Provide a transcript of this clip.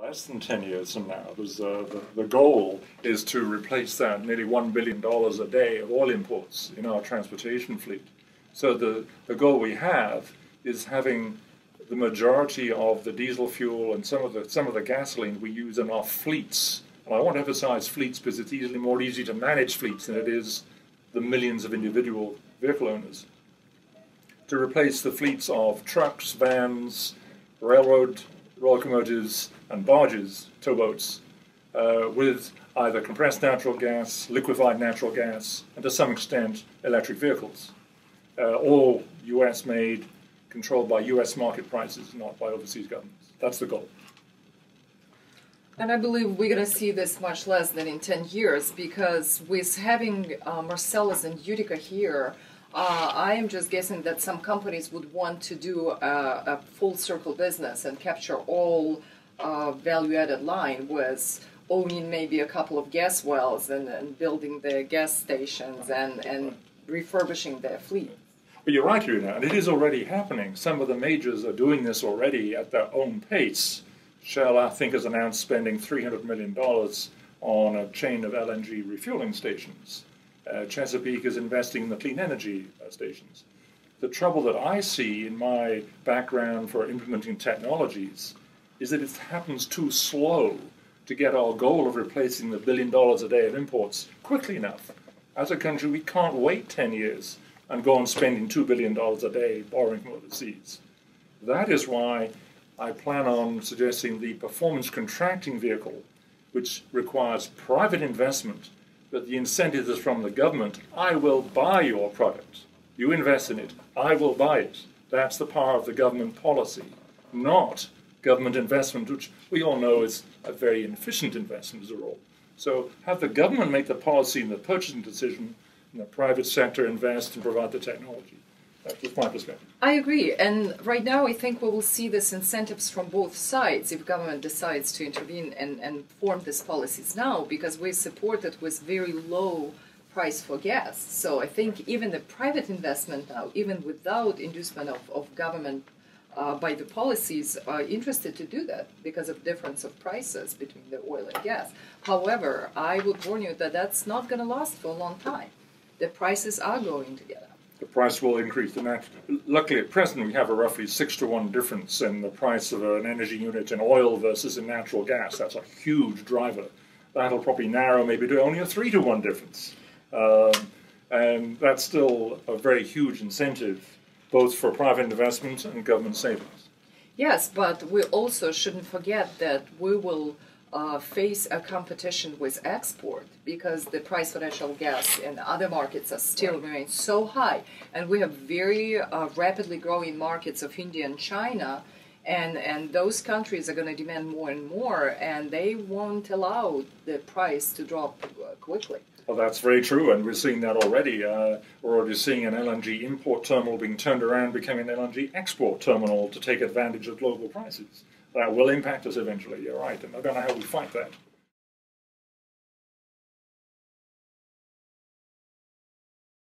less than 10 years from now. The goal is to replace that nearly $1 billion a day of oil imports in our transportation fleet. So the goal we have is having the majority of the diesel fuel and some of the gasoline we use in our fleets. And I want to emphasize fleets because it's more easy to manage fleets than it is the millions of individual vehicle owners. To replace the fleets of trucks, vans, railroad locomotives, and barges, towboats, with either compressed natural gas, liquefied natural gas, and to some extent electric vehicles. All US made, controlled by US market prices, not by overseas governments. That's the goal. And I believe we're going to see this much less than in 10 years, because with having Marcellus and Utica here, I am just guessing that some companies would want to do a full circle business and capture all value-added line with owning maybe a couple of gas wells and building the gas stations and refurbishing their fleet. But you're right, Iryna, and it is already happening. Some of the majors are doing this already at their own pace. Shell, I think, has announced spending $300 million on a chain of LNG refueling stations. Chesapeake is investing in the clean energy stations. The trouble that I see in my background for implementing technologies is that it happens too slow to get our goal of replacing the $1 billion a day of imports quickly enough. As a country, we can't wait 10 years and go on spending $2 billion a day borrowing from overseas. That is why I plan on suggesting the performance contracting vehicle, which requires private investment, but the incentive is from the government. I will buy your product. You invest in it. I will buy it. That's the power of the government policy, not government investment, which we all know is a very inefficient investment as a rule. So have the government make the policy and the purchasing decision, and the private sector invest and provide the technology. That's my perspective. I agree, and right now I think we will see these incentives from both sides if government decides to intervene and form these policies now, because we support it with very low price for gas. So I think even the private investment now, even without inducement of government by the policies, are interested to do that because of difference of prices between the oil and gas. However, I would warn you that that's not going to last for a long time. The prices are going to get up. The price will increase. Luckily, at present, we have a roughly 6-to-1 difference in the price of an energy unit in oil versus in natural gas. That's a huge driver. That'll probably narrow maybe to only a 3-to-1 difference. And that's still a very huge incentive, both for private investment and government savings. Yes, but we also shouldn't forget that we will face a competition with export, because the price for natural gas in other markets are still remain so high, and we have very rapidly growing markets of India and China, and those countries are going to demand more and more, and they won't allow the price to drop quickly. Well, that's very true, and we're seeing that already. We're already seeing an LNG import terminal being turned around, becoming an LNG export terminal to take advantage of global prices. That will impact us eventually, you're right, and I don't know how we fight that.